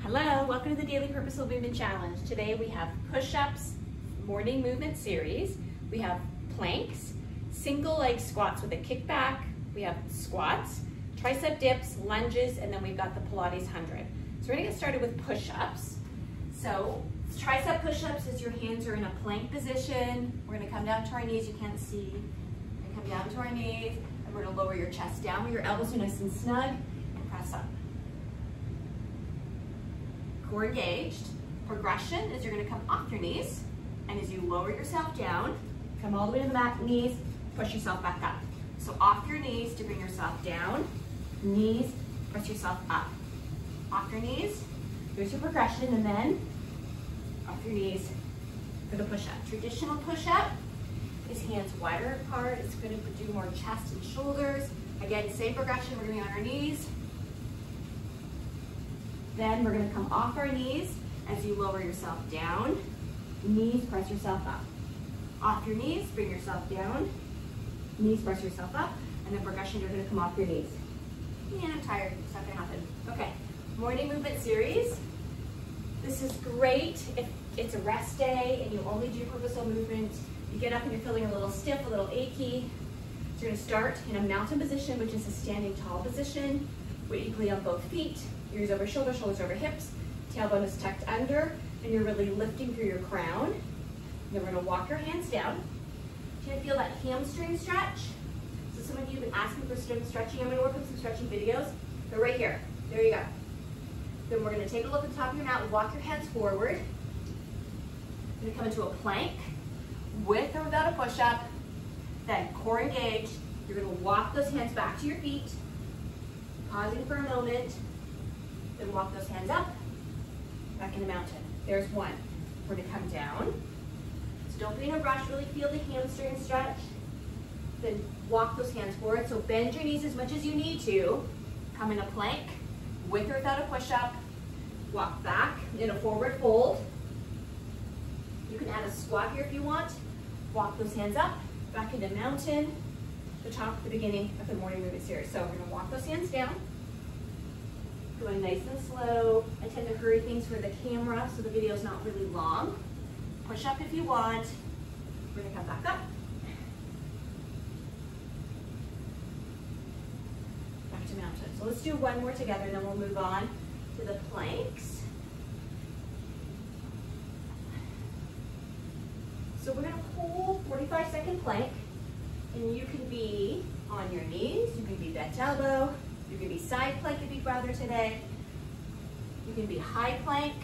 Hello, welcome to the Daily Purposeful Movement Challenge. Today we have push-ups, morning movement series. We have planks, single leg squats with a kickback. We have squats, tricep dips, lunges, and then we've got the Pilates 100. So we're gonna get started with push-ups. So tricep push-ups is your hands are in a plank position. We're gonna come down to our knees, you can't see. We're gonna come down to our knees, and we're gonna lower your chest down with your elbows are nice and snug, and press up. Core engaged. Progression is you're gonna come off your knees, and as you lower yourself down, come all the way to the back, knees, push yourself back up. So off your knees to bring yourself down, knees, press yourself up. Off your knees, here's your progression, and then off your knees for the push-up. Traditional push-up is hands wider apart. It's gonna do more chest and shoulders. Again, same progression, we're gonna be on our knees. Then we're gonna come off our knees as you lower yourself down. Knees, press yourself up. Off your knees, bring yourself down. Knees, press yourself up. And then progression, you're gonna come off your knees. And I'm tired, it's not gonna happen. Okay, morning movement series. This is great if it's a rest day and you only do purposeful movement. You get up and you're feeling a little stiff, a little achy. So you're gonna start in a mountain position, which is a standing tall position. Weight equally on both feet. Ears over shoulders, shoulders over hips. Tailbone is tucked under, and you're really lifting through your crown. Then we're gonna walk your hands down. You're gonna feel that hamstring stretch. So some of you have been asking for some stretching. I'm gonna work with some stretching videos. They're right here. There you go. Then we're gonna take a look at the top of your mat and walk your hands forward. You're gonna come into a plank with or without a push-up. Then core engaged. You're gonna walk those hands back to your feet. Pausing for a moment. Then walk those hands up, back in the mountain. There's one. We're gonna come down. So don't be in a rush, really feel the hamstring stretch. Then walk those hands forward. So bend your knees as much as you need to. Come in a plank, with or without a push-up. Walk back in a forward fold. You can add a squat here if you want. Walk those hands up, back into mountain, the top, the beginning of the morning movement series. So we're gonna walk those hands down. Going nice and slow. I tend to hurry things for the camera so the video is not really long. Push up if you want. We're gonna come back up. Back to mountain. So let's do one more together, and then we'll move on to the planks. So we're gonna hold 45-second plank, and you can be on your knees, you can be bent elbow, you can be side plank if you'd rather today. You can be high plank.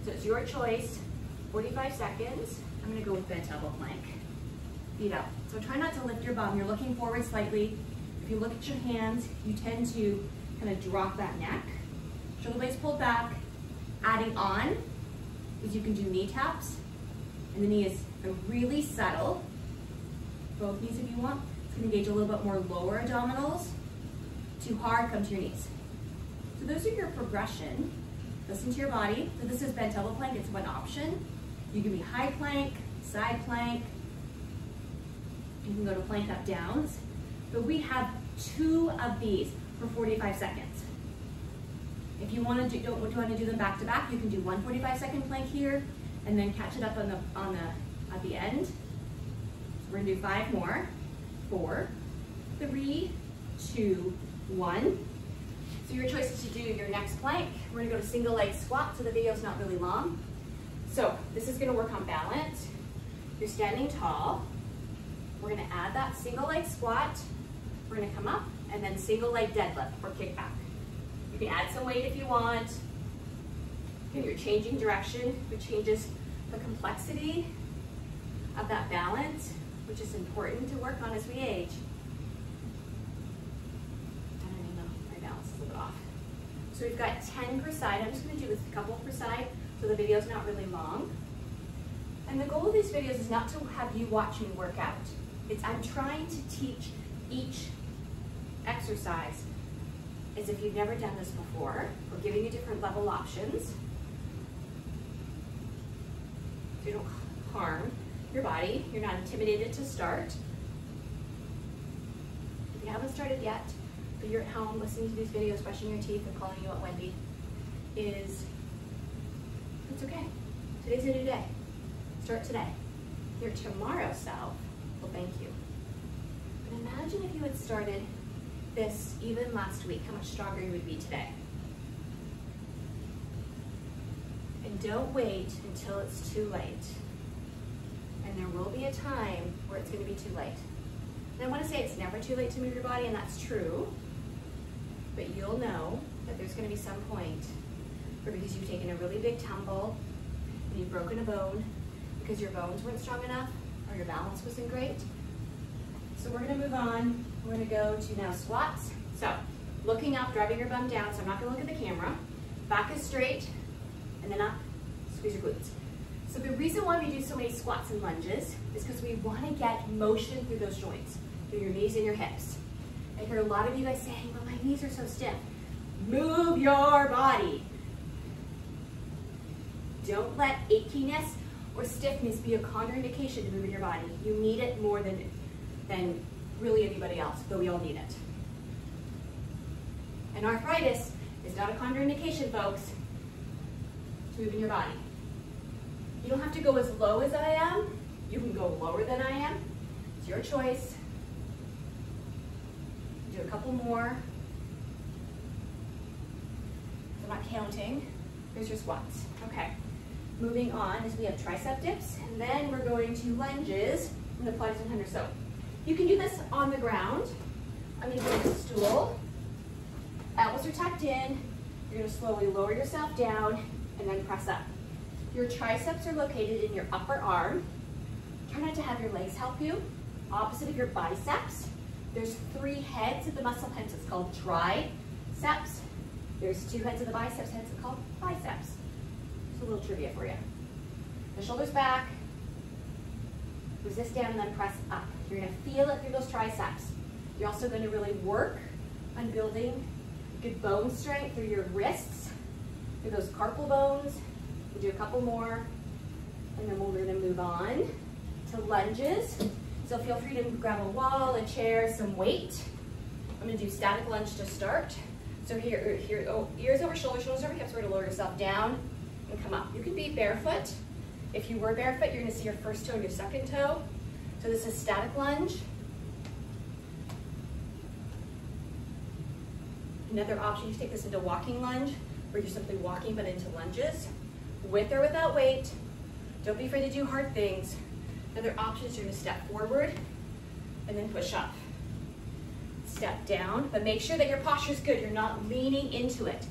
So it's your choice. 45 seconds. I'm gonna go with bent elbow plank. Feet out. So try not to lift your bum. You're looking forward slightly. If you look at your hands, you tend to kind of drop that neck. Shoulder blades pulled back. Adding on is you can do knee taps. And the knee is really subtle. Both knees if you want. It's gonna engage a little bit more lower abdominals. Too hard, come to your knees. So those are your progression. Listen to your body. So this is bent elbow plank, it's one option. You can be high plank, side plank. You can go to plank up downs. But we have 2 of these for 45 seconds. If you want to don't want to do them back to back, you can do one 45-second plank here and then catch it up at the end. So we're gonna do 5 more. 4, 3, 2, 1. So your choice is to do your next plank. We're gonna go to single leg squat, so the video's not really long. So this is gonna work on balance. You're standing tall. We're gonna add that single leg squat. We're gonna come up and then single leg deadlift or kickback. You can add some weight if you want. And you're changing direction, which changes the complexity of that balance, which is important to work on as we age. So we've got 10 per side. I'm just going to do a couple per side so the video's not really long. And the goal of these videos is not to have you watch me work out. I'm trying to teach each exercise as if you've never done this before. We're giving you different level options so you don't harm your body. You're not intimidated to start. If you haven't started yet, but you're at home listening to these videos, brushing your teeth and calling you Aunt Wendy, is It's okay. Today's a new day. Start today. Your tomorrow self will thank you. But imagine if you had started this even last week, how much stronger you would be today. And don't wait until it's too late. And there will be a time where it's going to be too late. And I want to say it's never too late to move your body, and that's true. But you'll know that there's going to be some point where, because you've taken a really big tumble and you've broken a bone because your bones weren't strong enough or your balance wasn't great. So we're going to move on. We're going to go to now squats. So looking up, driving your bum down. So I'm not going to look at the camera. Back is straight and then up. Squeeze your glutes. So the reason why we do so many squats and lunges is because we want to get motion through those joints, through your knees and your hips. I hear a lot of you guys saying, well, my knees are so stiff. Move your body. Don't let achiness or stiffness be a contraindication to moving your body. You need it more than really anybody else, but we all need it. And arthritis is not a contraindication, folks, to moving your body. You don't have to go as low as I am. You can go lower than I am. It's your choice. Do a couple more. I'm not counting. Here's your squats. Okay. Moving on is we have tricep dips, and then we're going to lunges in the Pilates 100. So you can do this on the ground. I'm going to go to the stool. Elbows are tucked in. You're going to slowly lower yourself down and then press up. Your triceps are located in your upper arm. Try not to have your legs help you. Opposite of your biceps. There's 3 heads of the muscle heads. It's called triceps. There's 2 heads of the biceps heads. It's called biceps. Just a little trivia for you. The shoulders back. Resist down and then press up. You're going to feel it through those triceps. You're also going to really work on building good bone strength through your wrists, through those carpal bones. We'll do a couple more, and then we're going to move on to lunges. So feel free to grab a wall, a chair, some weight. I'm going to do static lunge to start. So here, ears over shoulders, shoulders over hips. We're going to lower yourself down and come up. You can be barefoot. If you were barefoot, you're going to see your first toe and your second toe. So this is static lunge. Another option, you take this into walking lunge, where you're simply walking but into lunges, with or without weight. Don't be afraid to do hard things. Another option is you're going to step forward and then push up. Step down, but make sure that your posture is good. You're not leaning into it.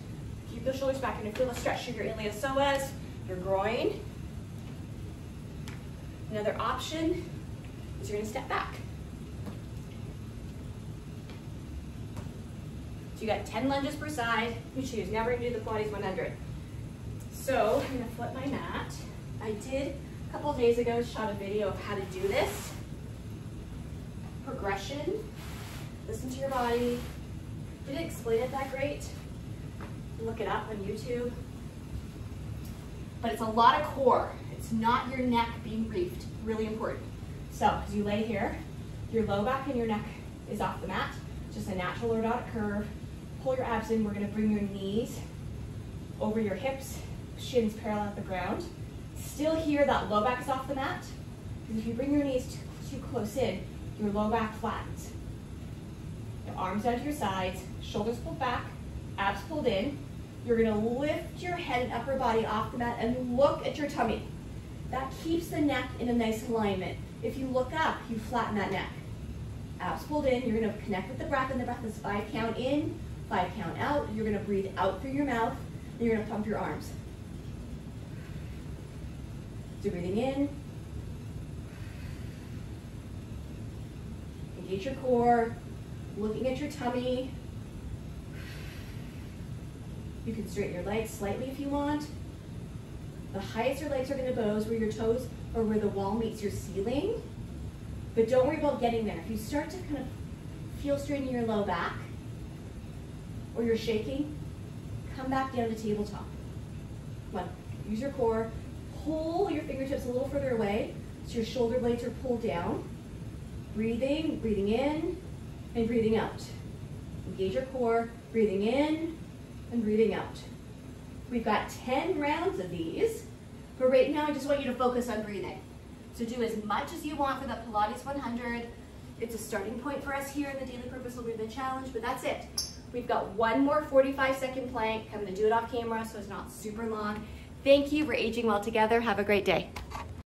Keep those shoulders back. You're going to feel a stretch through your iliopsoas, your groin. Another option is you're going to step back. So you got 10 lunges per side. You choose. Now we're going to do the Pilates 100. So I'm going to flip my mat. I did a couple of days ago shot a video of how to do this. Progression. Listen to your body. Didn't explain it that great. Look it up on YouTube. But it's a lot of core. It's not your neck being briefed. Really important. So as you lay here, your low back and your neck is off the mat. Just a natural orthotic curve. Pull your abs in. We're going to bring your knees over your hips, shins parallel at the ground. Still here, that low back is off the mat. Because if you bring your knees too close in, your low back flattens. Now, arms down to your sides, shoulders pulled back, abs pulled in. You're going to lift your head and upper body off the mat and look at your tummy. That keeps the neck in a nice alignment. If you look up, you flatten that neck. Abs pulled in, you're going to connect with the breath, and the breath is 5 count in, 5 count out. You're going to breathe out through your mouth, and you're going to pump your arms. So breathing in. Engage your core, looking at your tummy. You can straighten your legs slightly if you want. The highest your legs are going to go is where your toes or where the wall meets your ceiling. But don't worry about getting there. If you start to kind of feel strain in your low back or you're shaking, come back down to tabletop. Come on, use your core. Pull your fingertips a little further away so your shoulder blades are pulled down. Breathing, breathing in, and breathing out. Engage your core, breathing in and breathing out. We've got 10 rounds of these. But right now, I just want you to focus on breathing. So do as much as you want for the Pilates 100. It's a starting point for us here in the Daily Purposeful Breathing Challenge, but that's it. We've got one more 45-second plank. I'm gonna do it off camera so it's not super long. Thank you for aging well together. Have a great day.